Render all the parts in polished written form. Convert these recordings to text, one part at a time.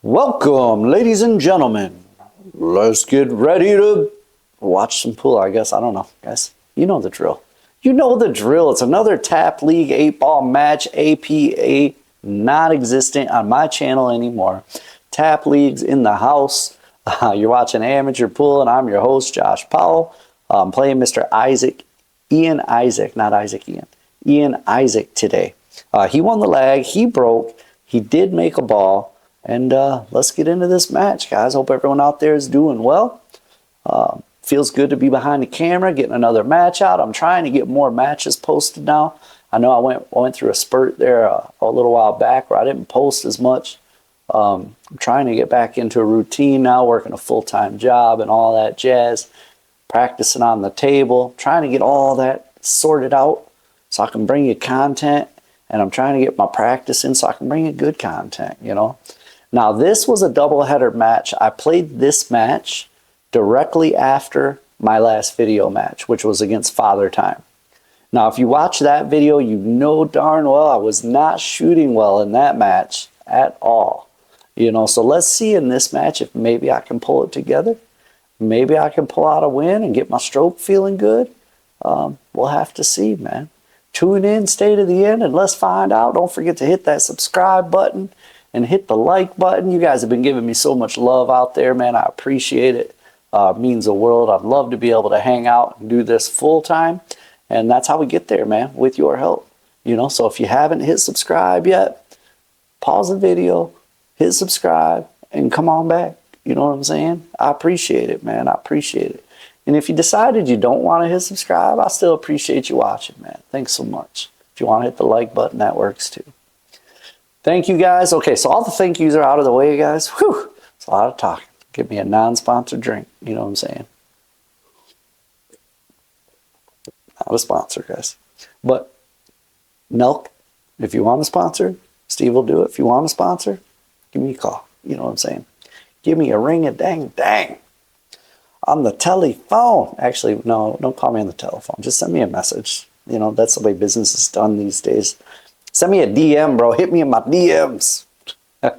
Welcome, ladies and gentlemen. Let's get ready to watch some pool, I guess. I don't know, guys. You know the drill. You know the drill. It's another Tap League 8-ball match, APA, not existent on my channel anymore. Tap League's in the house. You're watching Amateur Pool, and I'm your host, Josh Powell. I'm playing Mr. Izyk, Ian Izyk, not Isaac Ian. Ian Izyk today. He won the leg. He broke. He did make a ball. And let's get into this match, guys. Hope everyone out there is doing well. Feels good to be behind the camera, getting another match out. I'm trying to get more matches posted now. I know I went through a spurt there a little while back where I didn't post as much. I'm trying to get back into a routine now, working a full-time job and all that jazz, practicing on the table, trying to get all that sorted out so I can bring you content. And I'm trying to get my practice in so I can bring you good content, you know. Now, this was a doubleheader match. I played this match directly after my last video match, which was against Father Time. Now, if you watch that video, you know darn well I was not shooting well in that match at all. You know, so let's see in this match if maybe I can pull it together. Maybe I can pull out a win and get my stroke feeling good. We'll have to see, man. Tune in, stay to the end, and let's find out. Don't forget to hit that subscribe button and hit the like button. You guys have been giving me so much love out there, man. I appreciate it. It means the world. I'd love to be able to hang out and do this full time. And that's how we get there, man, with your help. You know, so if you haven't hit subscribe yet, pause the video, hit subscribe, and come on back. You know what I'm saying? I appreciate it, man. I appreciate it. And if you decided you don't want to hit subscribe, I still appreciate you watching, man. Thanks so much. If you want to hit the like button, that works too. Thank you, guys. Okay, so all the thank yous are out of the way, guys. Whew, it's a lot of talking. Give me a non-sponsored drink. You know what I'm saying? Not a sponsor, guys. But milk, if you want a sponsor, Steve will do it. If you want a sponsor, give me a call. You know what I'm saying? Give me a ring-a-dang-dang. On the telephone. Actually, no, don't call me on the telephone. Just send me a message. You know, that's the way business is done these days. Send me a DM, bro. Hit me in my DMs. All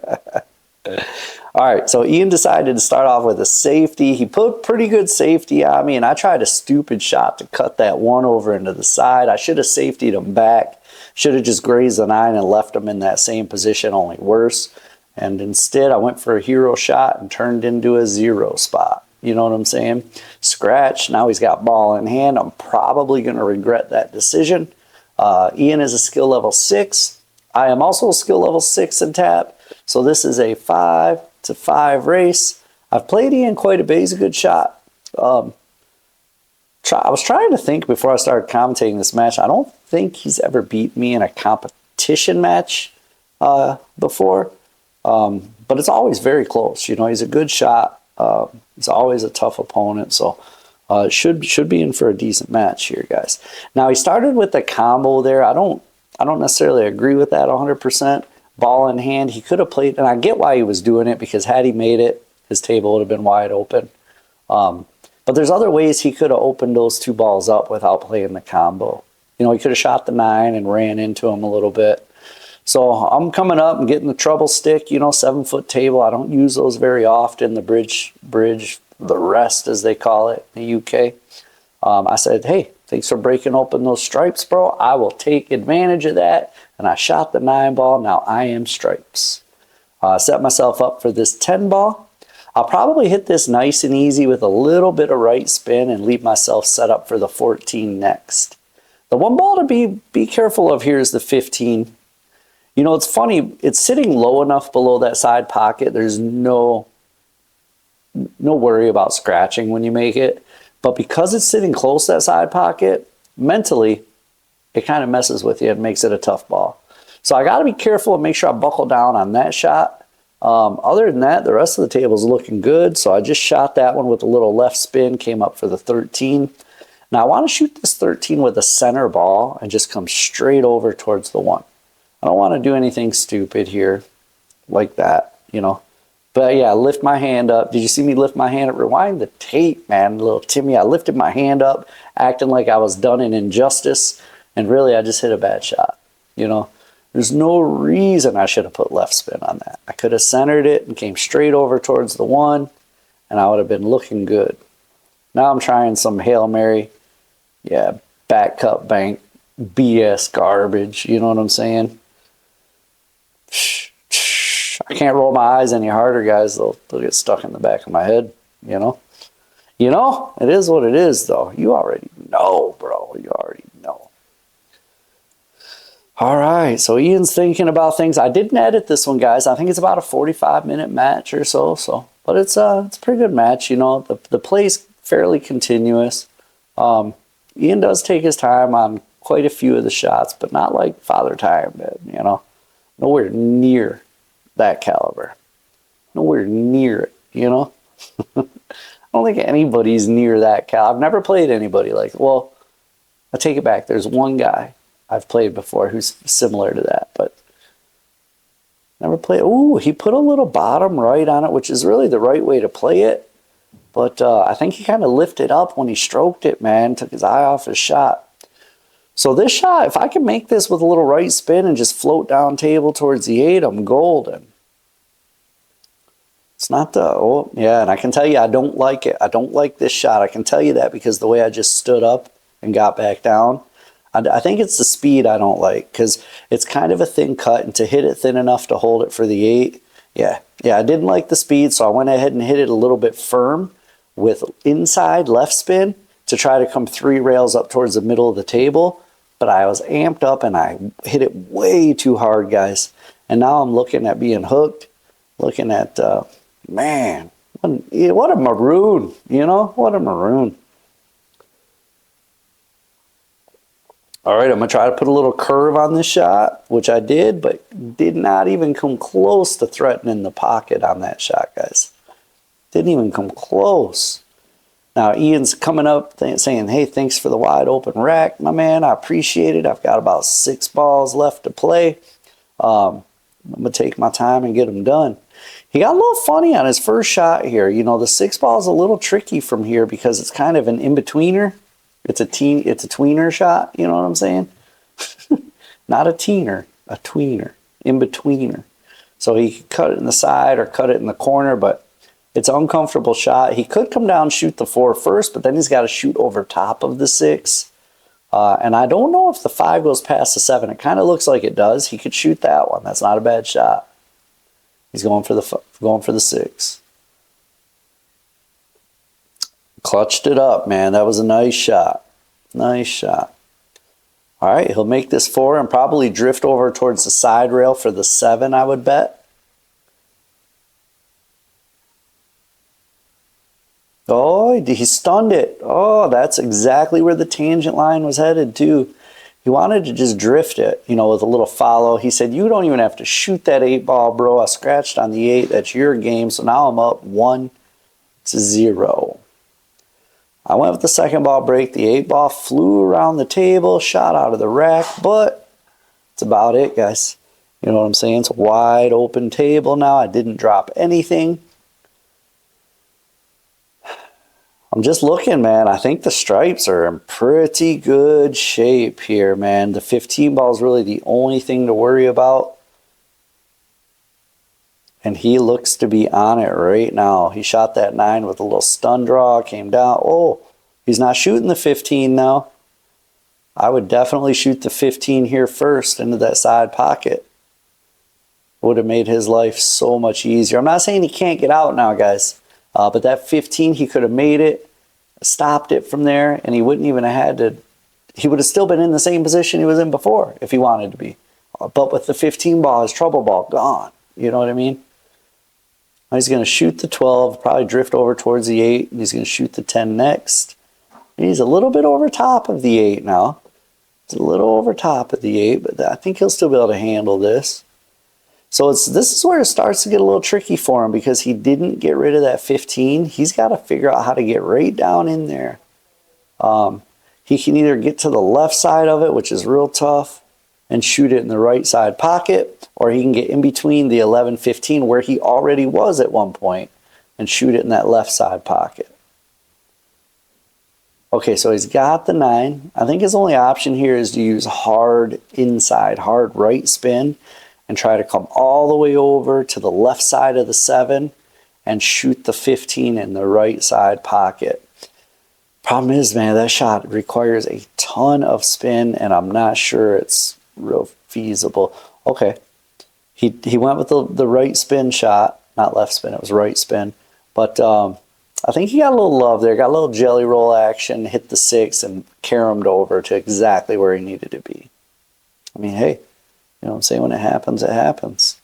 right, so Ian decided to start off with a safety. He put pretty good safety on me, and I tried a stupid shot to cut that one over into the side. I should have safetied him back. Should have just grazed the 9 and left him in that same position, only worse. And instead, I went for a hero shot and turned into a 0 spot. You know what I'm saying? Scratch. Now he's got ball in hand. I'm probably going to regret that decision. Ian is a skill level 6. I am also a skill level 6 in tap. So this is a 5-to-5 race. I've played Ian quite a bit. He's a good shot. I was trying to think before I started commentating this match. I don't think he's ever beat me in a competition match before. But it's always very close. You know, he's a good shot. He's always a tough opponent. So should be in for a decent match here, guys. Now, he started with the combo there. I don't necessarily agree with that 100%. Ball in hand, he could have played, and I get why he was doing it, because had he made it, his table would have been wide open. But there's other ways he could have opened those 2 balls up without playing the combo. You know, he could have shot the 9 and ran into him a little bit. So I'm coming up and getting the treble stick, you know, 7-foot table. I don't use those very often, the bridge, the rest as they call it in the UK. I said, hey, thanks for breaking open those stripes, bro. I will take advantage of that. And I shot the 9 ball. Now I am stripes. Set myself up for this 10 ball. I'll probably hit this nice and easy with a little bit of right spin and leave myself set up for the 14 next. The one ball to be careful of here is the 15. You know, it's funny. It's sitting low enough below that side pocket. There's no worry about scratching when you make it. But because it's sitting close to that side pocket, mentally, it kind of messes with you and makes it a tough ball. So I got to be careful and make sure I buckle down on that shot. Other than that, the rest of the table is looking good. So I just shot that one with a little left spin, came up for the 13. Now I want to shoot this 13 with a center ball and just come straight over towards the 1. I don't want to do anything stupid here like that, you know. But yeah, lift my hand up. Did you see me lift my hand up? Rewind the tape, man, little Timmy. I lifted my hand up, acting like I was done an injustice. And really, I just hit a bad shot, you know. There's no reason I should have put left spin on that. I could have centered it and came straight over towards the 1, and I would have been looking good. Now I'm trying some Hail Mary, yeah, back cut bank, BS garbage, you know what I'm saying? I can't roll my eyes any harder, guys. They'll get stuck in the back of my head, you know? You know, it is what it is, though. You already know, bro. You already know. All right, so Ian's thinking about things. I didn't edit this one, guys. I think it's about a 45-minute match or so. But it's a pretty good match, you know. The play's fairly continuous. Ian does take his time on quite a few of the shots, but not like Father Time did, you know. Nowhere near that caliber. Nowhere near it, you know. I don't think anybody's near that caliber. I've never played anybody like, well, I take it back. There's one guy I've played before who's similar to that, but never played. Ooh, he put a little bottom right on it, which is really the right way to play it. But I think he kind of lifted up when he stroked it, man. Took his eye off his shot. So this shot, if I can make this with a little right spin and just float down table towards the 8, I'm golden. It's not the, oh, yeah, and I can tell you I don't like it. I don't like this shot. I can tell you that because the way I just stood up and got back down. I think it's the speed I don't like because it's kind of a thin cut, and to hit it thin enough to hold it for the 8, yeah, I didn't like the speed, so I went ahead and hit it a little bit firm with inside left spin to try to come 3 rails up towards the middle of the table, but I was amped up and I hit it way too hard, guys. And now I'm looking at being hooked, looking at... man, what a maroon, you know? What a maroon. All right, I'm going to try to put a little curve on this shot, which I did, but did not even come close to threatening the pocket on that shot, guys. Didn't even come close. Now, Ian's coming up saying, hey, thanks for the wide open rack, my man. I appreciate it. I've got about 6 balls left to play. I'm going to take my time and get them done. He got a little funny on his first shot here. You know, the 6 ball is a little tricky from here because it's kind of an in-betweener. It's a tweener shot, you know what I'm saying? Not a teener, a tweener, in-betweener. So he could cut it in the side or cut it in the corner, but it's an uncomfortable shot. He could come down and shoot the 4 first, but then he's got to shoot over top of the 6. And I don't know if the 5 goes past the 7. It kind of looks like it does. He could shoot that one. That's not a bad shot. He's going for the 6. Clutched it up, man. That was a nice shot. Nice shot. All right, he'll make this 4 and probably drift over towards the side rail for the 7, I would bet. Oh, he stunned it. Oh, that's exactly where the tangent line was headed, too. He wanted to just drift it, you know, with a little follow. He said, you don't even have to shoot that 8 ball, bro. I scratched on the 8. That's your game. So now I'm up 1-0. I went with the second ball break. The 8 ball flew around the table, shot out of the rack, but that's about it, guys. You know what I'm saying? It's a wide open table now. I didn't drop anything. I'm just looking, man. I think the stripes are in pretty good shape here, man. The 15 ball is really the only thing to worry about. And he looks to be on it right now. He shot that 9 with a little stun draw, came down. Oh, he's not shooting the 15 now. I would definitely shoot the 15 here first into that side pocket. Would have made his life so much easier. I'm not saying he can't get out now, guys. But that 15, he could have made it, stopped it from there, and he wouldn't even have had to, he would have still been in the same position he was in before if he wanted to be. But with the 15 ball, his trouble ball gone. You know what I mean? He's going to shoot the 12, probably drift over towards the 8, and he's going to shoot the 10 next. He's a little bit over top of the 8 now. He's a little over top of the 8, but I think he'll still be able to handle this. So this is where it starts to get a little tricky for him because he didn't get rid of that 15. He's got to figure out how to get right down in there. He can either get to the left side of it, which is real tough, and shoot it in the right side pocket, or he can get in between the 11-15 where he already was at one point and shoot it in that left side pocket. Okay, so he's got the 9. I think his only option here is to use hard inside, hard right spin, and try to come all the way over to the left side of the 7 and shoot the 15 in the right side pocket. Problem is, man, that shot requires a ton of spin, and I'm not sure it's real feasible. Okay, he went with the right spin shot, not left spin, it was right spin. But I think he got a little love there, got a little jelly roll action, hit the 6, and caromed over to exactly where he needed to be. I mean, hey, you know what I'm saying? When it happens, it happens.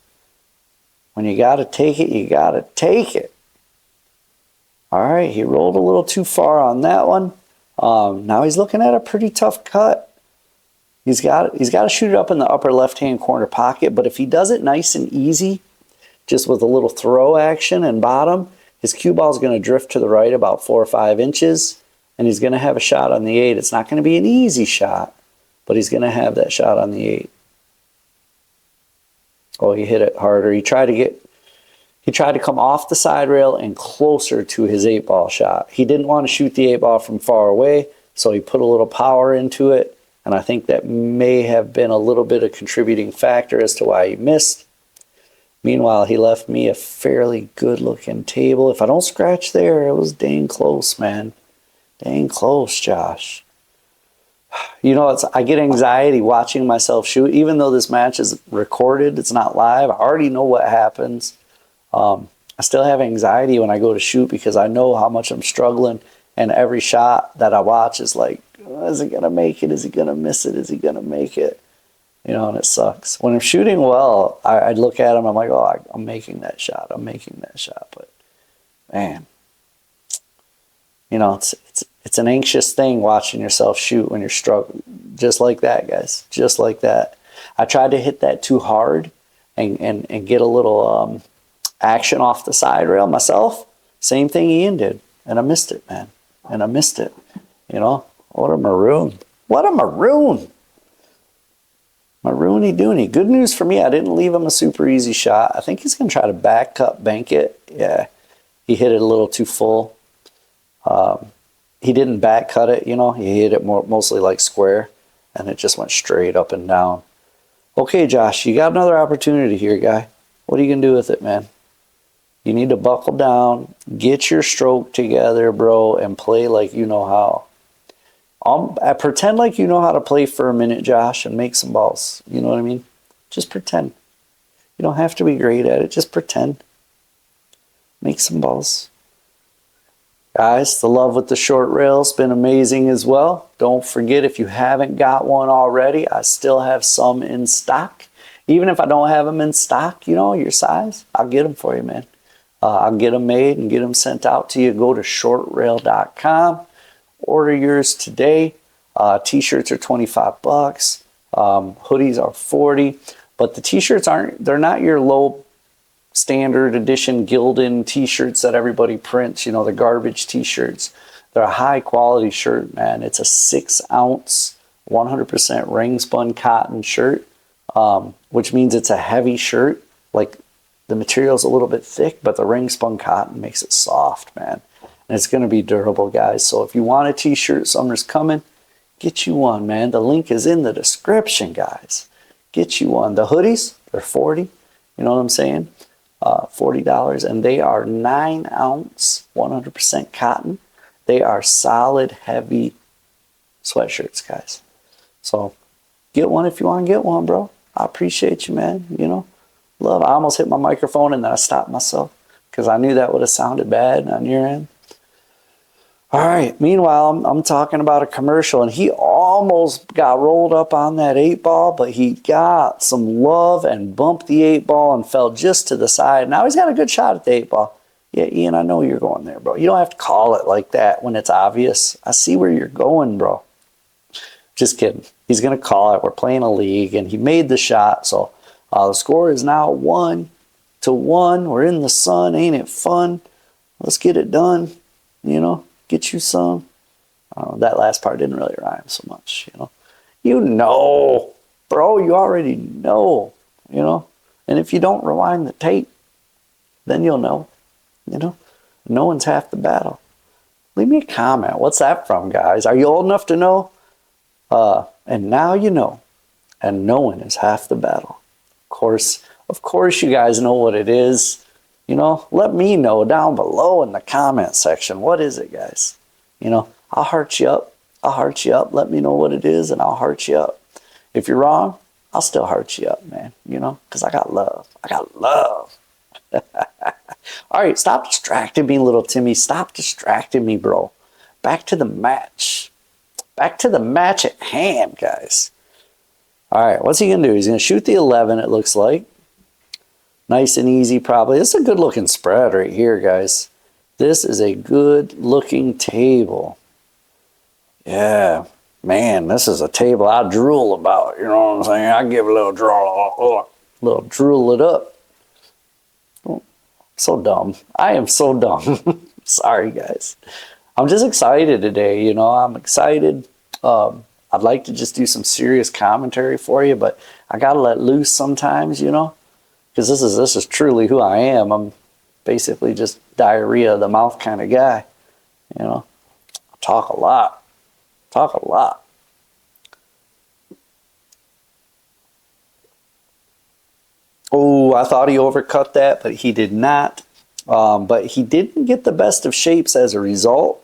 When you got to take it, you got to take it. All right, he rolled a little too far on that one. Now he's looking at a pretty tough cut. He's got to shoot it up in the upper left-hand corner pocket, but if he does it nice and easy, just with a little throw action and bottom, his cue ball is going to drift to the right about 4 or 5 inches, and he's going to have a shot on the 8. It's not going to be an easy shot, but he's going to have that shot on the 8. Oh, he hit it harder. He tried to come off the side rail and closer to his 8-ball shot. He didn't want to shoot the 8-ball from far away, so he put a little power into it, and I think that may have been a little bit of a contributing factor as to why he missed. Meanwhile, he left me a fairly good-looking table. If I don't scratch there, it was dang close, man. Dang close, Josh. You know, I get anxiety watching myself shoot. Even though this match is recorded, it's not live, I already know what happens. I still have anxiety when I go to shoot because I know how much I'm struggling, and every shot that I watch is like, is he going to make it? Is he going to miss it? Is he going to make it? You know, and it sucks. When I'm shooting well, I'd look at him, I'm like, oh, I'm making that shot. I'm making that shot. But, man, you know, it's an anxious thing watching yourself shoot when you're struggling. Just like that, guys. Just like that. I tried to hit that too hard and get a little action off the side rail myself. Same thing Ian did. And I missed it, man. And I missed it. You know, what a maroon. What a maroon. Maroony doony. Good news for me, I didn't leave him a super easy shot. I think he's going to try to back cut bank it. Yeah, he hit it a little too full. He didn't back cut it, you know. He hit it mostly like square, and it just went straight up and down. Okay, Josh, you got another opportunity here, guy. What are you going to do with it, man? You need to buckle down, get your stroke together, bro, and play like you know how. I pretend like you know how to play for a minute, Josh, and make some balls. You know what I mean? Just pretend. You don't have to be great at it. Just pretend. Make some balls. Guys, the love with the short rail's been amazing as well. Don't forget, if you haven't got one already, I still have some in stock. Even if I don't have them in stock, you know, your size, I'll get them for you, man. I'll get them made and get them sent out to you. Go to shortrail.com. Order yours today. T-shirts are $25. Hoodies are $40. But the T-shirts they're not your low standard edition Gildan T-shirts that everybody prints, you know, the garbage T-shirts. They're a high quality shirt, man. It's a 6-ounce, 100% ring spun cotton shirt, which means it's a heavy shirt. Like, the material's a little bit thick, but the ring spun cotton makes it soft, man. And it's going to be durable, guys. So if you want a T-shirt, summer's coming, get you one, man. The link is in the description, guys. Get you one. The hoodies, they're $40. You know what I'm saying? $40. And they are 9-ounce, 100% cotton. They are solid, heavy sweatshirts, guys. So get one if you want to get one, bro. I appreciate you, man. You know, love. I almost hit my microphone and then I stopped myself because I knew that would have sounded bad on your end. All right, meanwhile, I'm talking about a commercial, and he almost got rolled up on that 8-ball, but he got some love and bumped the 8-ball and fell just to the side. Now he's got a good shot at the 8-ball. Yeah, Ian, I know you're going there, bro. You don't have to call it like that when it's obvious. I see where you're going, bro. Just kidding. He's going to call it. We're playing a league, and he made the shot, so the score is now 1-1. We're in the sun. Ain't it fun? Let's get it done, you know. Get you some. That last part didn't really rhyme so much, you know. You know, bro, you already know, you know. And if you don't rewind the tape, then you'll know, you know. Knowing's half the battle. Leave me a comment. What's that from, guys? Are you old enough to know? And now you know. And knowing is half the battle. Of course you guys know what it is. You know, let me know down below in the comment section. What is it, guys? You know, I'll heart you up. I'll heart you up. Let me know what it is, and I'll heart you up. If you're wrong, I'll still heart you up, man. You know, because I got love. I got love. All right, stop distracting me, little Timmy. Stop distracting me, bro. Back to the match. Back to the match at hand, guys. All right, what's he going to do? He's going to shoot the 11, it looks like. Nice and easy, probably. This is a good-looking spread right here, guys. This is a good-looking table. Yeah, man, this is a table I drool about. You know what I'm saying? I give a little drool it up. Oh, so dumb. I am so dumb. Sorry, guys. I'm just excited today. You know, I'm excited. I'd like to just do some serious commentary for you, but I gotta let loose sometimes, you know, because this is truly who I am. I'm basically just diarrhea of the mouth kind of guy, you know. I talk a lot. Oh, I thought he overcut that, but he did not. But he didn't get the best of shapes as a result.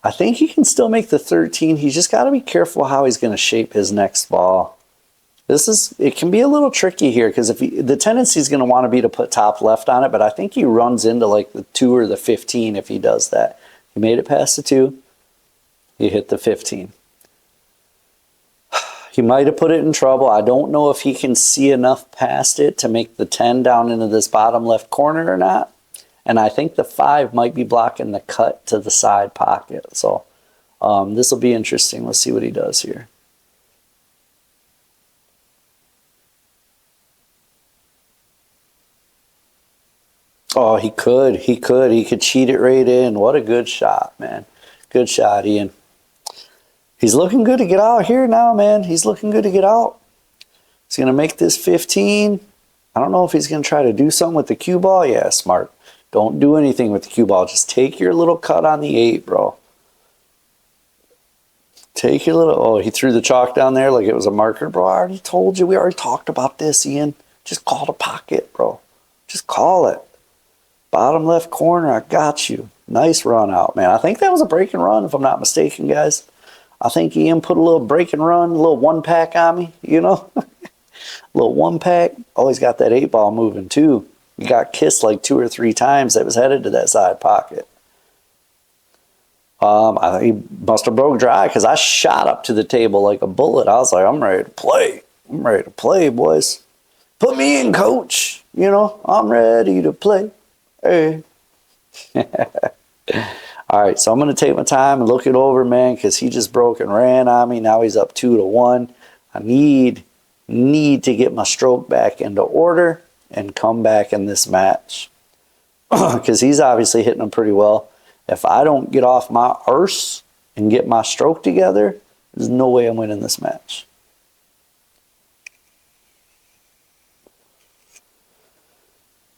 I think he can still make the 13. He's just got to be careful how he's going to shape his next ball. It can be a little tricky here because the tendency is going to want to be to put top left on it, but I think he runs into like the 2 or the 15 if he does that. He made it past the 2. He hit the 15. He might have put it in trouble. I don't know if he can see enough past it to make the 10 down into this bottom left corner or not. And I think the 5 might be blocking the cut to the side pocket. So this will be interesting. Let's see what he does here. Oh, he could cheat it right in. What a good shot, man. Good shot, Ian. He's looking good to get out here now, man. He's looking good to get out. He's going to make this 15. I don't know if he's going to try to do something with the cue ball. Yeah, smart. Don't do anything with the cue ball. Just take your little cut on the 8, bro. Take your little... Oh, he threw the chalk down there like it was a marker, bro. I already told you. We already talked about this, Ian. Just call the pocket, bro. Just call it. Bottom left corner, I got you. Nice run out, man. I think that was a break and run, if I'm not mistaken, guys. I think Ian put a little break and run, a little 1-pack on me, you know? A little 1-pack. Oh, he's got that 8 ball moving, too. He got kissed like 2 or 3 times. That was headed to that side pocket. I think he must have broke dry because I shot up to the table like a bullet. I was like, I'm ready to play. I'm ready to play, boys. Put me in, coach. You know, I'm ready to play. Hey. All right, so I'm going to take my time and look it over, man, because he just broke and ran on me. Now he's up 2-1. I need to get my stroke back into order and come back in this match because he's obviously hitting them pretty well. If I don't get off my arse and get my stroke together, there's no way I'm winning this match.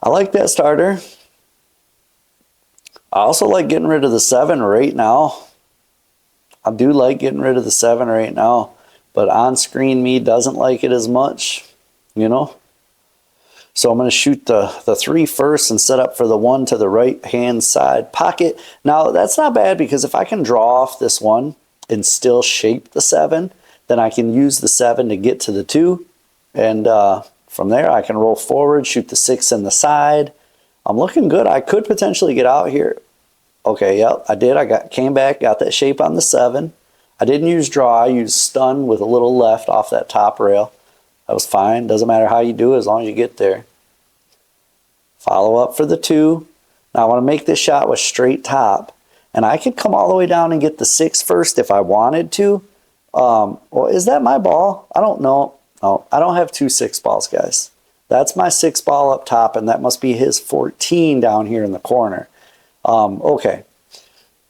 I like that starter. I also like getting rid of the 7 right now. I do like getting rid of the 7 right now, but on screen me doesn't like it as much, you know. So I'm going to shoot the 3 first and set up for the 1 to the right hand side pocket. Now that's not bad because if I can draw off this 1 and still shape the 7, then I can use the 7 to get to the 2. And from there I can roll forward, shoot the 6 in the side. I'm looking good. I could potentially get out here. Okay, yep, I did. Came back, got that shape on the 7. I didn't use draw. I used stun with a little left off that top rail. That was fine. Doesn't matter how you do it as long as you get there. Follow up for the 2. Now I want to make this shot with straight top. And I could come all the way down and get the 6 first if I wanted to. Well, is that my ball? I don't know. No, I don't have 2 6 balls, guys. That's my 6 ball up top, and that must be his 14 down here in the corner. Okay,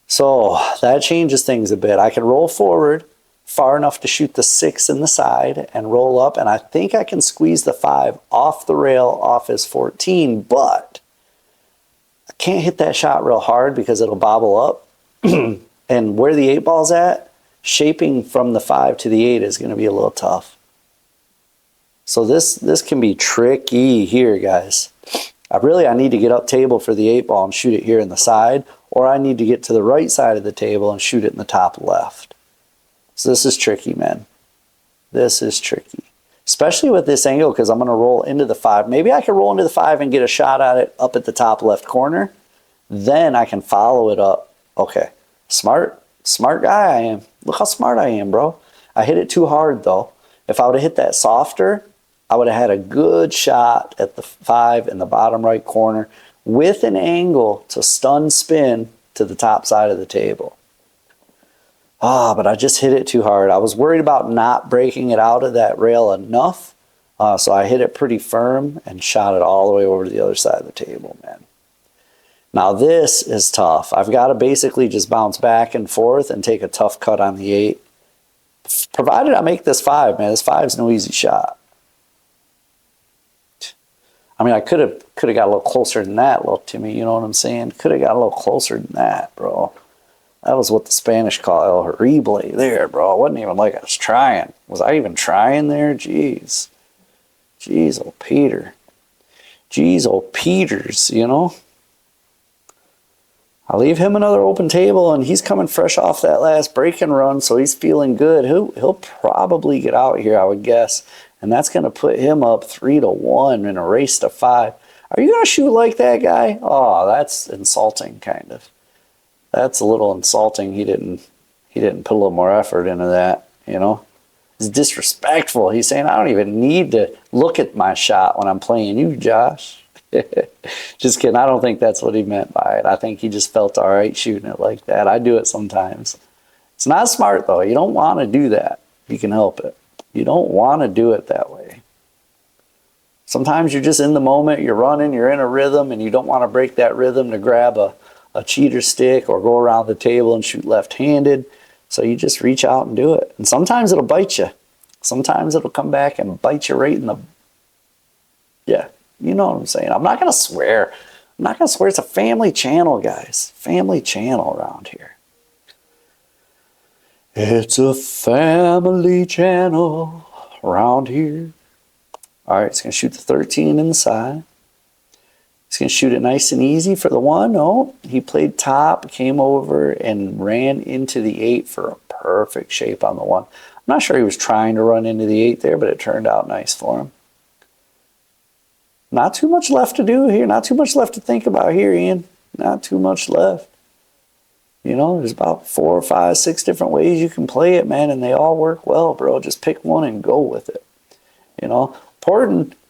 so that changes things a bit. I can roll forward far enough to shoot the 6 in the side and roll up, and I think I can squeeze the 5 off the rail off his 14, but I can't hit that shot real hard because it'll bobble up. And where the 8-ball's at, shaping from the 5 to the 8 is going to be a little tough. So this can be tricky here, guys. I need to get up table for the 8-ball and shoot it here in the side, or I need to get to the right side of the table and shoot it in the top left. So this is tricky, man. This is tricky. Especially with this angle, because I'm going to roll into the 5. Maybe I can roll into the 5 and get a shot at it up at the top left corner. Then I can follow it up. Okay. Smart guy I am. Look how smart I am, bro. I hit it too hard, though. If I would have hit that softer, I would have had a good shot at the 5 in the bottom right corner with an angle to stun spin to the top side of the table. But I just hit it too hard. I was worried about not breaking it out of that rail enough, so I hit it pretty firm and shot it all the way over to the other side of the table, man. Now this is tough. I've got to basically just bounce back and forth and take a tough cut on the 8. Provided I make this 5, man. This 5's no easy shot. I mean, I could have got a little closer than that, little Timmy. You know what I'm saying? Could have got a little closer than that, bro. That was what the Spanish call el horrible there, bro. It wasn't even like I was trying. Was I even trying there? Jeez. Jeez, oh Peter. Jeez, oh Peters, you know? I leave him another open table, and he's coming fresh off that last break and run, so he's feeling good. He'll probably get out here, I would guess. And that's going to put him up 3-1 in a race to 5. Are you going to shoot like that, guy? Oh, that's insulting, kind of. That's a little insulting. He didn't put a little more effort into that, you know? It's disrespectful. He's saying, I don't even need to look at my shot when I'm playing you, Josh. Just kidding. I don't think that's what he meant by it. I think he just felt all right shooting it like that. I do it sometimes. It's not smart, though. You don't want to do that. You can help it. You don't want to do it that way. Sometimes you're just in the moment, you're running, you're in a rhythm, and you don't want to break that rhythm to grab a cheater stick or go around the table and shoot left-handed. So you just reach out and do it. And sometimes it'll bite you. Sometimes it'll come back and bite you right in the... Yeah, you know what I'm saying. I'm not going to swear. I'm not going to swear. It's a family channel, guys. Family channel around here. It's a family channel around here. All right, it's going to shoot the 13 inside. He's going to shoot it nice and easy for the 1. Oh, he played top, came over, and ran into the 8 for a perfect shape on the 1. I'm not sure he was trying to run into the 8 there, but it turned out nice for him. Not too much left to do here. Not too much left to think about here, Ian. Not too much left. You know, there's about 4, 5, 6 different ways you can play it, man, and they all work well, bro. Just pick one and go with it. You know,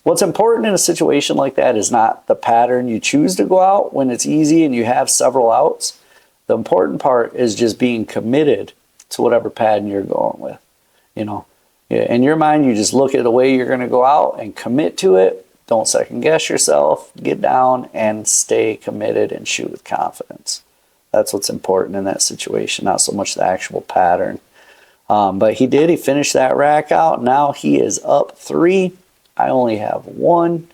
what's important in a situation like that is not the pattern you choose to go out when it's easy and you have several outs. The important part is just being committed to whatever pattern you're going with. You know, in your mind, you just look at the way you're going to go out and commit to it. Don't second guess yourself. Get down and stay committed and shoot with confidence. That's what's important in that situation, not so much the actual pattern. But he finished that rack out. Now he is up 3. I only have 1.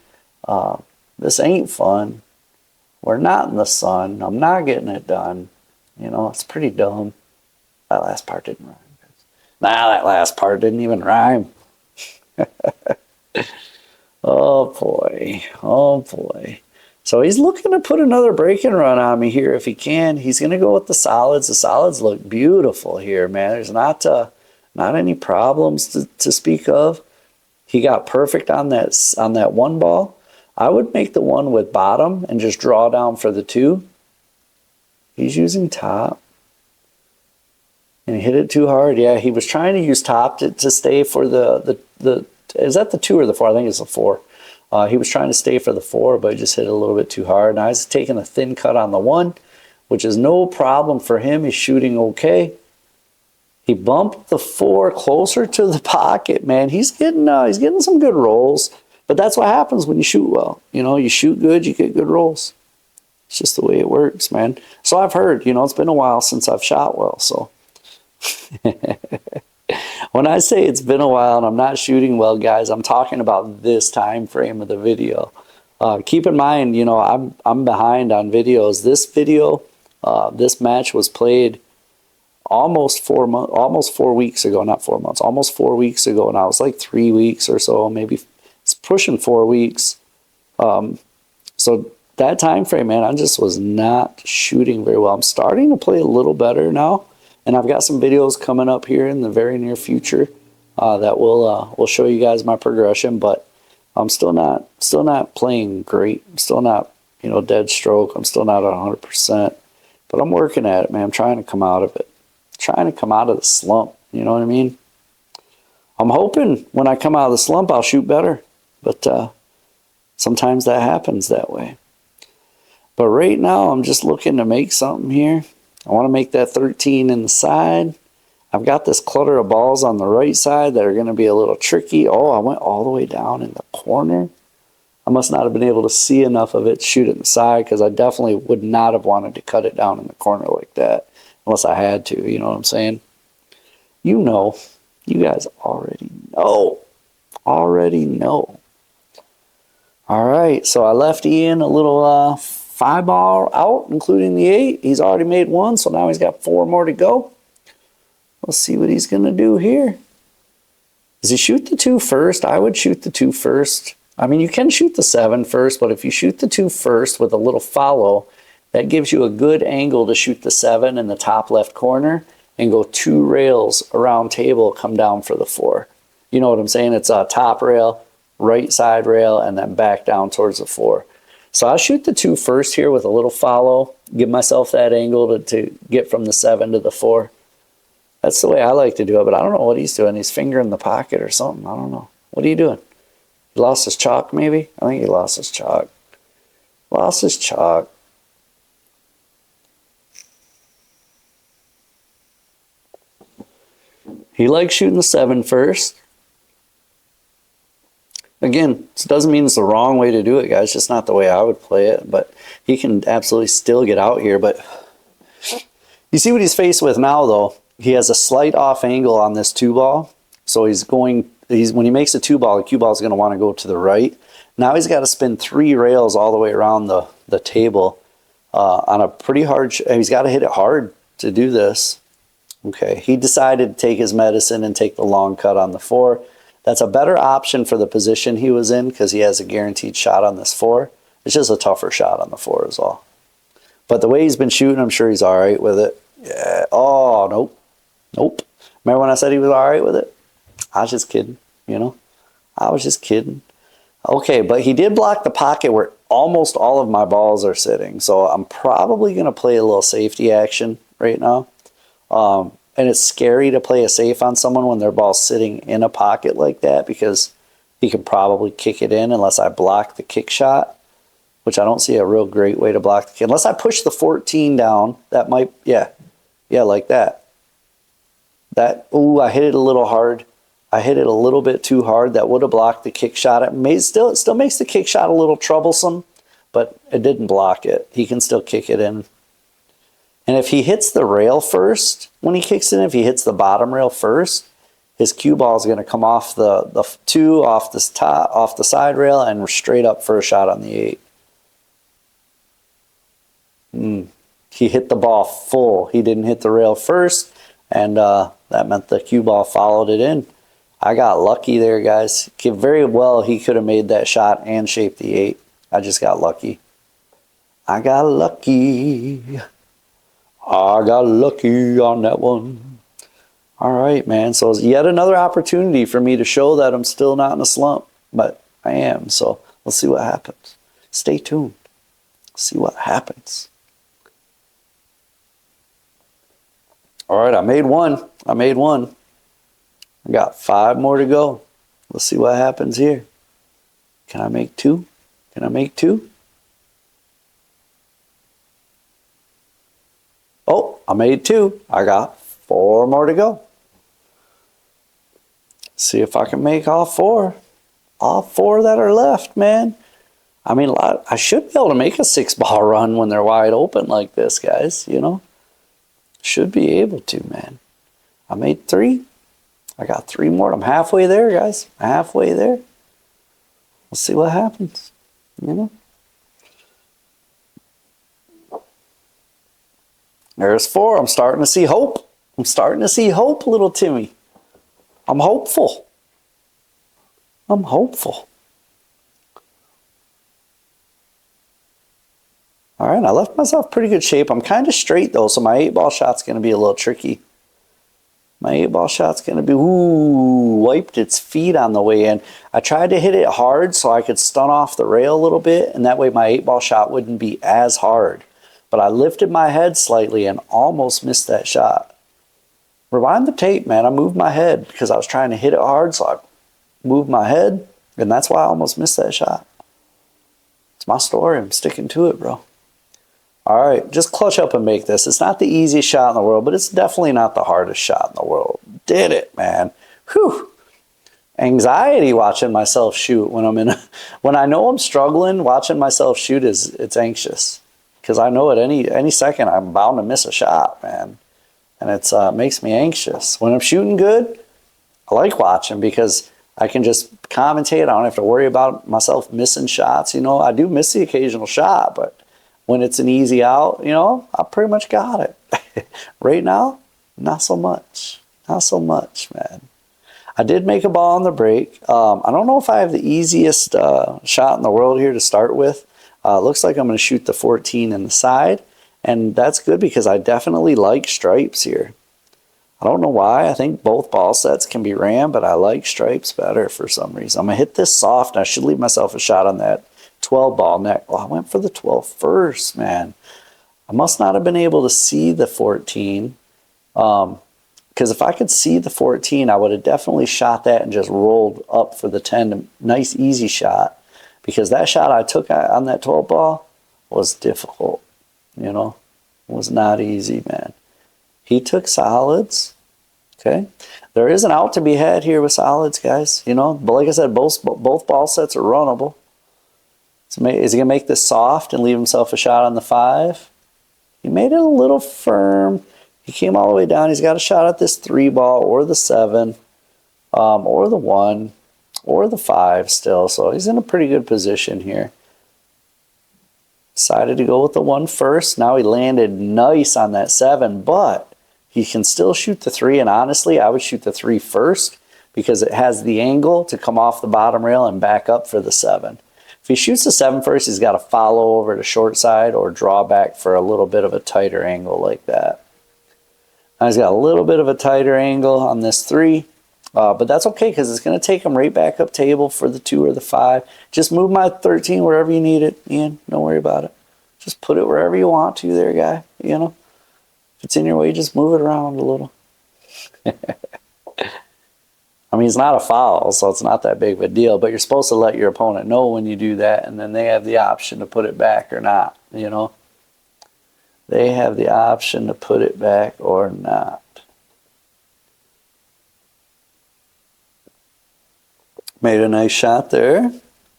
This ain't fun. We're not in the sun. I'm not getting it done. You know, it's pretty dumb. That last part didn't rhyme. Nah, that last part didn't even rhyme. Oh, boy. Oh, boy. So he's looking to put another break and run on me here if he can. He's going to go with the solids. The solids look beautiful here, man. There's not any problems to speak of. He got perfect on that 1 ball. I would make the 1 with bottom and just draw down for the 2. He's using top. And he hit it too hard. Yeah, he was trying to use top to stay for the is that the 2 or the 4? I think it's the 4. He was trying to stay for the 4, but just hit it a little bit too hard. Now he's taking a thin cut on the 1, which is no problem for him. He's shooting okay. He bumped the 4 closer to the pocket, man. He's getting some good rolls, but that's what happens when you shoot well. You know, you shoot good, you get good rolls. It's just the way it works, man. So I've heard, you know, it's been a while since I've shot well, so. When I say it's been a while and I'm not shooting well, guys, I'm talking about this time frame of the video. Keep in mind, you know, I'm behind on videos. This video This match was played almost 4 weeks ago, not 4 months, almost 4 weeks ago, and I was like 3 weeks or so, maybe it's pushing 4 weeks. So that time frame, man, I just was not shooting very well. I'm starting to play a little better now, and I've got some videos coming up here in the very near future that will show you guys my progression. But I'm still not playing great. I'm still not, dead stroke. I'm still not at 100%, but I'm working at it, man. I'm trying to come out of it, trying to come out of the slump. You know what I mean? I'm hoping when I come out of the slump, I'll shoot better, but sometimes that happens that way. But right now, I'm just looking to make something here. I want to make that 13 in the side. I've got this clutter of balls on the right side that are going to be a little tricky. Oh, I went all the way down in the corner. I must not have been able to see enough of it to shoot it in the side, because I definitely would not have wanted to cut it down in the corner like that unless I had to. You know what I'm saying? You know. You guys already know. Already know. All right, so I left Ian a little 5 ball out, including the 8. He's already made 1, so now he's got 4 more to go. Let's see what he's going to do here. Does he shoot the 2 first? I would shoot the 2 first. I mean, you can shoot the 7 first, but if you shoot the 2 first with a little follow, that gives you a good angle to shoot the 7 in the top left corner and go 2 rails around table, come down for the 4. You know what I'm saying? It's a top rail, right side rail, and then back down towards the 4. So I'll shoot the 2 first here with a little follow, give myself that angle to get from the 7 to the 4. That's the way I like to do it, but I don't know what he's doing. He's fingering the pocket or something. I don't know. What are you doing? He lost his chalk, maybe? I think he lost his chalk. Lost his chalk. He likes shooting the 7 first. Again, it doesn't mean it's the wrong way to do it, guys. It's just not the way I would play it. But he can absolutely still get out here. But you see what he's faced with now, though. He has a slight off angle on this 2 ball. So when he makes a 2 ball, the cue ball is going to want to go to the right. Now he's got to spin 3 rails all the way around the table on a pretty hard. He's got to hit it hard to do this. Okay, he decided to take his medicine and take the long cut on the 4. That's a better option for the position he was in, because he has a guaranteed shot on this 4. It's just a tougher shot on the 4 is all. But the way he's been shooting, I'm sure he's all right with it. Yeah. Oh, nope. Nope. Remember when I said he was all right with it? I was just kidding, I was just kidding. Okay, but he did block the pocket where almost all of my balls are sitting. So I'm probably going to play a little safety action right now. And it's scary to play a safe on someone when their ball's sitting in a pocket like that, because he could probably kick it in unless I block the kick shot, which I don't see a real great way to block the kick. Unless I push the 14 down, that might, yeah, like that. Ooh, I hit it a little hard. I hit it a little bit too hard. That would have blocked the kick shot. It still makes the kick shot a little troublesome, but it didn't block it. He can still kick it in. And if he hits the rail first, when he kicks in, if he hits the bottom rail first, his cue ball is going to come off the 2, off the side rail, and straight up for a shot on the 8. He hit the ball full. He didn't hit the rail first, and that meant the cue ball followed it in. I got lucky there, guys. Very well, he could have made that shot and shaped the 8. I just got lucky. I got lucky. I got lucky on that one. All right, man. So it's yet another opportunity for me to show that I'm still not in a slump, but I am. So let's see what happens. Stay tuned. See what happens. All right, I made 1. I got 5 more to go. Let's see what happens here. Can I make 2? Can I make 2? Oh, I made 2. I got 4 more to go. See if I can make all 4. All 4 that are left, man. I mean, I should be able to make a 6-ball run when they're wide open like this, guys, Should be able to, man. I made 3. I got 3 more. I'm halfway there, guys. Halfway there. We'll see what happens, There's 4. I'm starting to see hope. I'm starting to see hope, little Timmy. I'm hopeful. I'm hopeful. All right, I left myself pretty good shape. I'm kind of straight, though, so my 8-ball shot's going to be a little tricky. My 8-ball shot's going to be, ooh, wiped its feet on the way in. I tried to hit it hard so I could stun off the rail a little bit, and that way my 8-ball shot wouldn't be as hard. But I lifted my head slightly and almost missed that shot. Rewind the tape, man. I moved my head because I was trying to hit it hard, so I moved my head, and that's why I almost missed that shot. It's my story. I'm sticking to it, bro. All right, just clutch up and make this. It's not the easiest shot in the world, but it's definitely not the hardest shot in the world. Did it, man. Whew. Anxiety watching myself shoot when I know I'm struggling, watching myself shoot it's anxious. Because I know at any second I'm bound to miss a shot, man. And it makes me anxious. When I'm shooting good, I like watching because I can just commentate. I don't have to worry about myself missing shots. You know, I do miss the occasional shot, but when it's an easy out, you know, I pretty much got it. Right now, not so much. Not so much, man. I did make a ball on the break. I don't know if I have the easiest shot in the world here to start with. Looks like I'm going to shoot the 14 in the side. And that's good because I definitely like stripes here. I don't know why. I think both ball sets can be ran, but I like stripes better for some reason. I'm going to hit this soft, and I should leave myself a shot on that 12 ball neck. Oh, I went for the 12 first, man. I must not have been able to see the 14. Because if I could see the 14, I would have definitely shot that and just rolled up for the 10. Nice, easy shot. Because that shot I took on that 12 ball was difficult. You know, it was not easy, man. He took solids. Okay. There is an out to be had here with solids, guys. You know, but like I said, both ball sets are runnable. So is he going to make this soft and leave himself a shot on the 5? He made it a little firm. He came all the way down. He's got a shot at this 3 ball or the 7, or the 1, or the 5 still. So he's in a pretty good position here. Decided to go with the 1 first. Now he landed nice on that 7, but he can still shoot the 3. And honestly, I would shoot the 3 first because it has the angle to come off the bottom rail and back up for the 7. If he shoots the 7 first, he's got to follow over to short side or draw back for a little bit of a tighter angle like that. Now he's got a little bit of a tighter angle on this 3, but that's okay because it's going to take him right back up table for the 2 or the 5. Just move my 13 wherever you need it, Ian. Don't worry about it. Just put it wherever you want to there, guy. You know, if it's in your way, just move it around a little. I mean, it's not a foul, so it's not that big of a deal, but you're supposed to let your opponent know when you do that, and then they have the option to put it back or not, you know. They have the option to put it back or not. Made a nice shot there.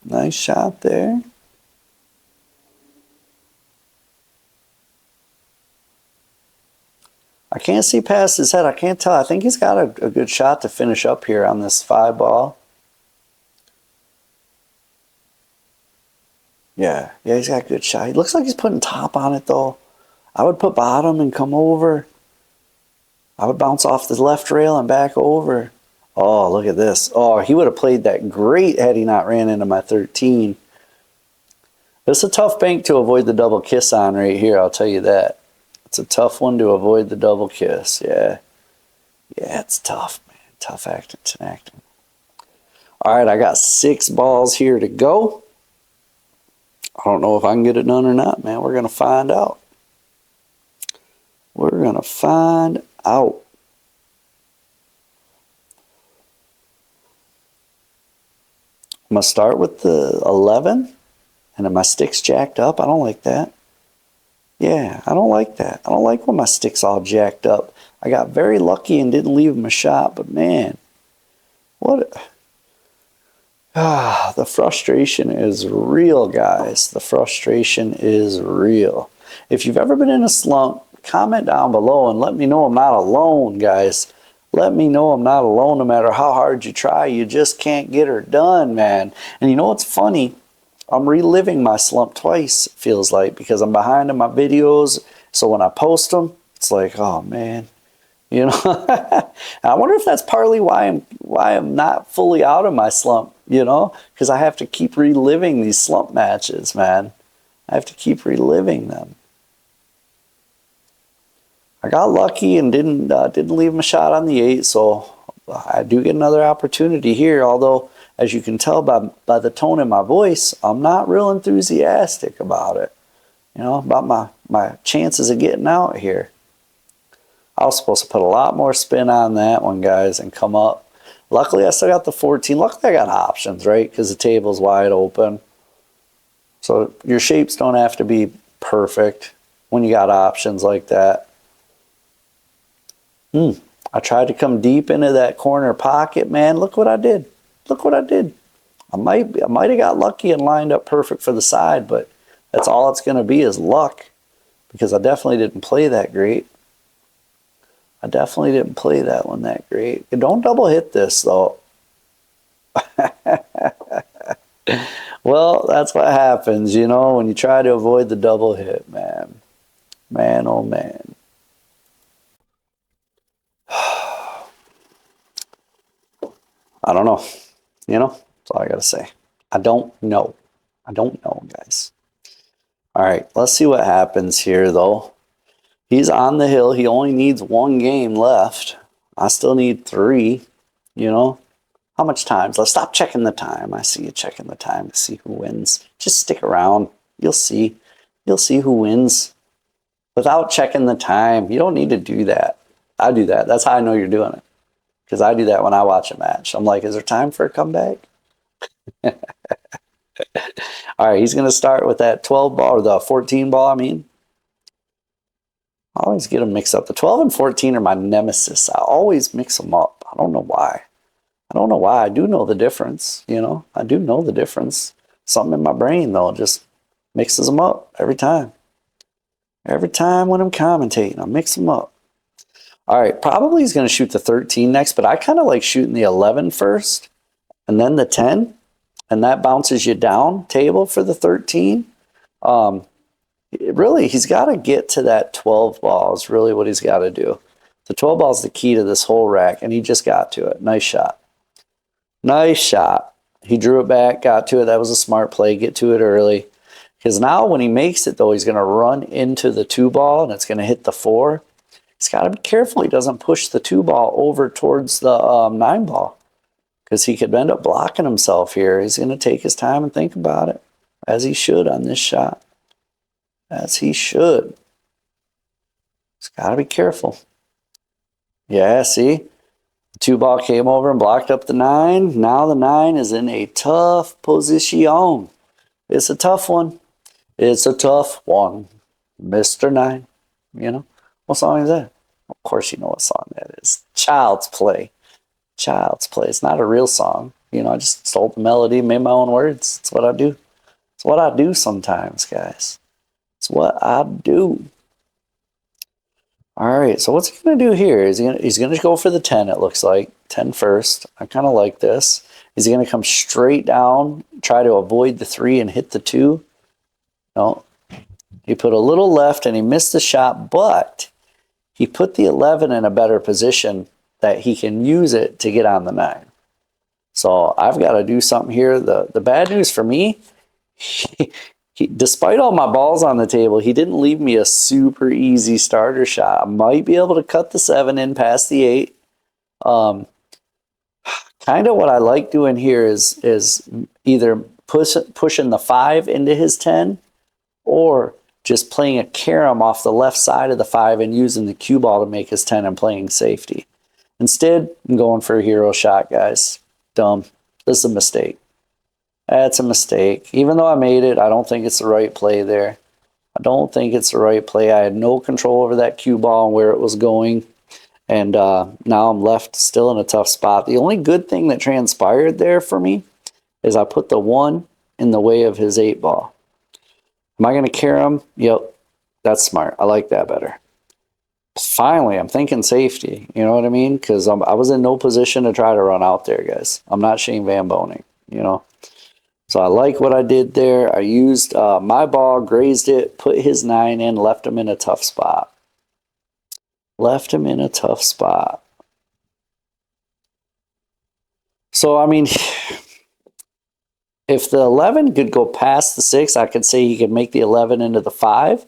Nice shot there. I can't see past his head. I can't tell. I think he's got a good shot to finish up here on this 5 ball. Yeah, he's got a good shot. He looks like he's putting top on it, though. I would put bottom and come over. I would bounce off the left rail and back over. Oh, look at this. Oh, he would have played that great had he not ran into my 13. It's a tough bank to avoid the double kiss on right here, I'll tell you that. It's a tough one to avoid the double kiss, yeah. Yeah, it's tough, man. Tough acting. All right, I got 6 balls here to go. I don't know if I can get it done or not, man. We're going to find out. We're going to find out. I'm going to start with the 11. And then my stick's jacked up. I don't like that. Yeah, I don't like that. I don't like when my stick's all jacked up. I got very lucky and didn't leave him a shot, but man, what? The frustration is real, guys. The frustration is real. If you've ever been in a slump, comment down below and let me know I'm not alone, guys. Let me know I'm not alone no matter how hard you try. You just can't get her done, man. And you know what's funny? I'm reliving my slump twice, it feels like, because I'm behind in my videos. So when I post them, It's like, oh man, you know. I wonder if that's partly why I'm not fully out of my slump, you know, because I have to keep reliving these slump matches, man. I have to keep reliving them. I got lucky and didn't leave my shot on the 8, so I do get another opportunity here. Although, as you can tell by the tone in my voice, I'm not real enthusiastic about it. You know, about my chances of getting out here. I was supposed to put a lot more spin on that one, guys, and come up. Luckily, I still got the 14. Luckily, I got options, right? Because the table's wide open. So your shapes don't have to be perfect when you got options like that. I tried to come deep into that corner pocket, man. Look what I did. Look what I did. I might have got lucky and lined up perfect for the side, but that's all it's going to be is luck, because I definitely didn't play that great. I definitely didn't play that one that great. Don't double hit this, though. Well, that's what happens, you know, when you try to avoid the double hit, man. Man, oh man. I don't know. You know, that's all I got to say. I don't know. I don't know, guys. All right, let's see what happens here, though. He's on the hill. He only needs 1 game left. I still need 3, you know. How much time? Let's stop checking the time. I see you checking the time to see who wins. Just stick around. You'll see. You'll see who wins without checking the time. You don't need to do that. I do that. That's how I know you're doing it. Because I do that when I watch a match. I'm like, is there time for a comeback? All right, he's going to start with that 12 ball, or the 14 ball, I mean. I always get them mixed up. The 12 and 14 are my nemesis. I always mix them up. I don't know why. I don't know why. I do know the difference, you know. I do know the difference. Something in my brain, though, just mixes them up every time. Every time when I'm commentating, I mix them up. All right, probably he's going to shoot the 13 next, but I kind of like shooting the 11 first and then the 10, and that bounces you down table for the 13. Really, he's got to get to that 12 ball is really what he's got to do. The 12 ball is the key to this whole rack, and he just got to it. Nice shot. Nice shot. He drew it back, got to it. That was a smart play. Get to it early. Because now when he makes it, though, he's going to run into the 2 ball, and it's going to hit the 4. He's got to be careful he doesn't push the 2 ball over towards the 9 ball, because he could end up blocking himself here. He's going to take his time and think about it, as he should on this shot. As he should. He's got to be careful. Yeah, see? The 2 ball came over and blocked up the 9. Now the 9 is in a tough position. It's a tough one. It's a tough one. Mr. 9. You know? What song is that? Of course you know what song that is. Child's Play. Child's Play. It's not a real song. You know, I just stole the melody, made my own words. It's what I do. It's what I do sometimes, guys. It's what I do. All right, so what's he going to do here? He's going to go for the 10, it looks like. 10 first. I kind of like this. Is he going to come straight down, try to avoid the 3 and hit the 2? No. He put a little left and he missed the shot, but he put the 11 in a better position that he can use it to get on the 9. So I've got to do something here. The bad news for me, despite all my balls on the table, he didn't leave me a super easy starter shot. I might be able to cut the 7 in past the 8. Kind of what I like doing here is either pushing the 5 into his 10, or just playing a carom off the left side of the 5 and using the cue ball to make his 10 and playing safety. Instead, I'm going for a hero shot, guys. Dumb. This is a mistake. That's a mistake. Even though I made it, I don't think it's the right play there. I don't think it's the right play. I had no control over that cue ball and where it was going. And now I'm left still in a tough spot. The only good thing that transpired there for me is I put the 1 in the way of his 8 ball. Am I going to carry him? Yep. That's smart. I like that better. Finally, I'm thinking safety. You know what I mean? Because I was in no position to try to run out there, guys. I'm not Shane Van Boning, you know. So I like what I did there. I used my ball, grazed it, put his 9 in, left him in a tough spot. Left him in a tough spot. So, I mean, if the 11 could go past the 6, I could say he could make the 11 into the 5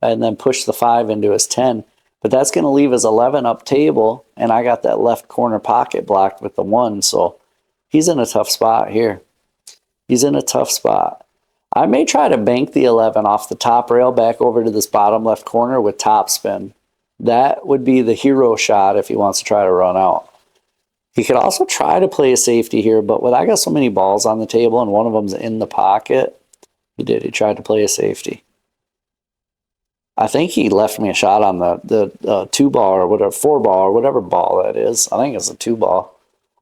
and then push the 5 into his 10. But that's going to leave his 11 up table, and I got that left corner pocket blocked with the 1. So he's in a tough spot here. He's in a tough spot. I may try to bank the 11 off the top rail back over to this bottom left corner with topspin. That would be the hero shot if he wants to try to run out. He could also try to play a safety here, but when I got so many balls on the table and one of them's in the pocket, he tried to play a safety. I think he left me a shot on the 2 ball or whatever, 4 ball or whatever ball that is. I think it's a 2 ball.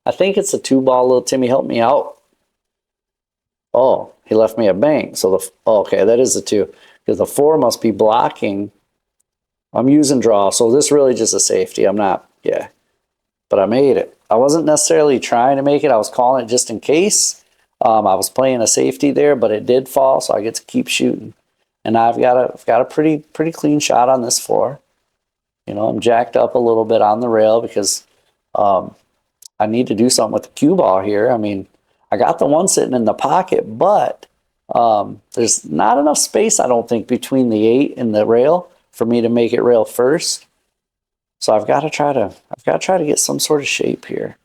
I think it's a 2 ball. Little Timmy, help me out. Oh, he left me a bank. So okay, that is a 2. Because the 4 must be blocking. I'm using draw, so this really just a safety. I'm not, yeah. But I made it. I wasn't necessarily trying to make it. I was calling it just in case. I was playing a safety there, but it did fall, so I get to keep shooting. And I've got a pretty clean shot on this 4. You know, I'm jacked up a little bit on the rail because I need to do something with the cue ball here. I mean, I got the 1 sitting in the pocket, but there's not enough space, I don't think, between the 8 and the rail for me to make it rail first. So I've got to try to get some sort of shape here.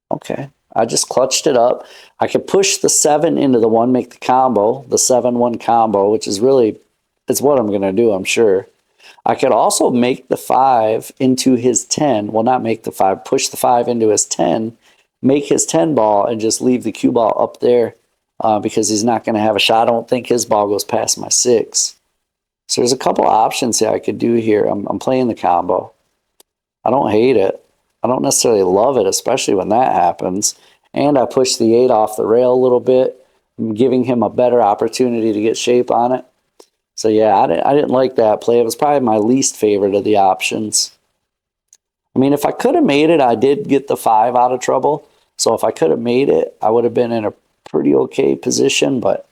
Okay, I just clutched it up. I could push the 7 into the 1, make the combo, the 7-1 combo, which is really, it's what I'm going to do, I'm sure. I could also make the 5 into his 10. Well, not make the 5, push the 5 into his 10, make his 10 ball, and just leave the cue ball up there because he's not going to have a shot. I don't think his ball goes past my 6. So there's a couple options that I could do here. I'm playing the combo. I don't hate it. I don't necessarily love it, especially when that happens. And I push the 8 off the rail a little bit, giving him a better opportunity to get shape on it. So yeah, I didn't like that play. It was probably my least favorite of the options. I mean, if I could have made it, I did get the 5 out of trouble. So if I could have made it, I would have been in a pretty okay position, but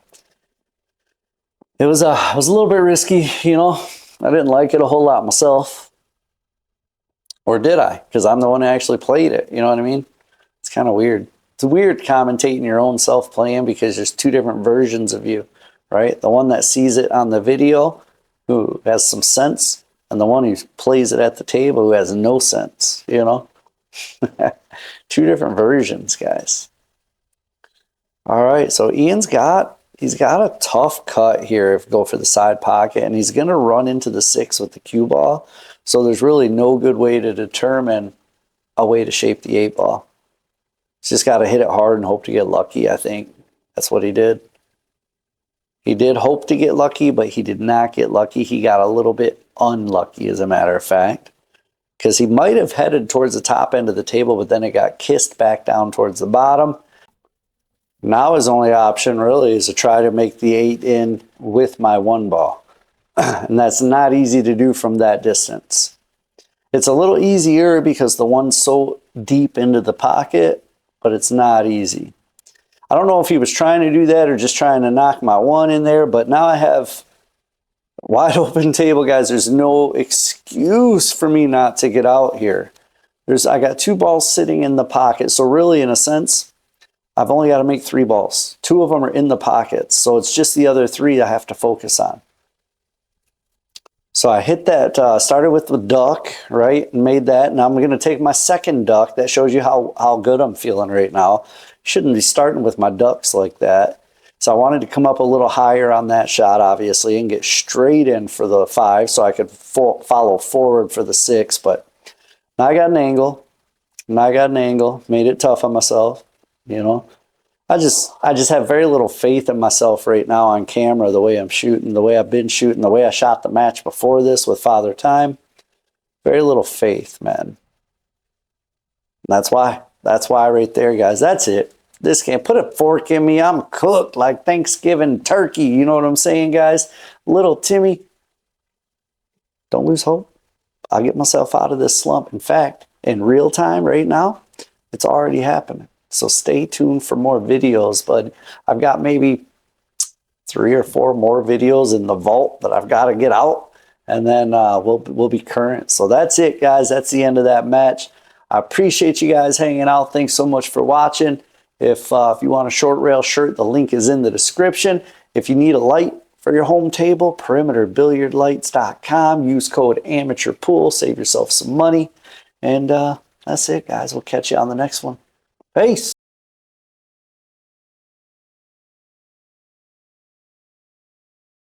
it was a little bit risky, you know. I didn't like it a whole lot myself. Or did I? Because I'm the one who actually played it, you know what I mean? It's kind of weird. It's weird commentating your own self playing because there's 2 different versions of you, right? The one that sees it on the video who has some sense, and the one who plays it at the table who has no sense, you know? 2 different versions, guys. All right, so Ian's he's got a tough cut here if you go for the side pocket, and he's going to run into the 6 with the cue ball. So there's really no good way to determine a way to shape the 8 ball. He's just got to hit it hard and hope to get lucky, I think. That's what he did. He did hope to get lucky, but he did not get lucky. He got a little bit unlucky, as a matter of fact, because he might have headed towards the top end of the table, but then it got kissed back down towards the bottom. Now his only option really is to try to make the 8 in with my 1 ball. And that's not easy to do from that distance. It's a little easier because the 1's so deep into the pocket, but it's not easy. I don't know if he was trying to do that or just trying to knock my 1 in there, but now I have wide open table, guys. There's no excuse for me not to get out here. I got 2 balls sitting in the pocket, so really, in a sense, I've only got to make 3 balls. 2 of them are in the pockets, so it's just the other 3 I have to focus on. So I hit that, started with the duck, right, and made that. Now I'm going to take my second duck. That shows you how good I'm feeling right now. Shouldn't be starting with my ducks like that. So I wanted to come up a little higher on that shot, obviously, and get straight in for the 5 so I could follow forward for the 6. But now I got an angle. Made it tough on myself, you know. I just have very little faith in myself right now on camera, the way I'm shooting, the way I've been shooting, the way I shot the match before this with Father Time. Very little faith, man. That's why right there, guys. That's it. This can't put a fork in me. I'm cooked like Thanksgiving turkey. You know what I'm saying, guys? Little Timmy, don't lose hope. I'll get myself out of this slump. In fact, in real time right now, it's already happening. So stay tuned for more videos, but I've got maybe 3 or 4 more videos in the vault that I've got to get out. and then we'll be current. So that's it, guys. That's the end of that match. I appreciate you guys hanging out. Thanks so much for watching. If you want a short rail shirt, the link is in the description. If you need a light for your home table, perimeterbilliardlights.com. Use code amateurpool. Save yourself some money. And that's it, guys. We'll catch you on the next one. Peace.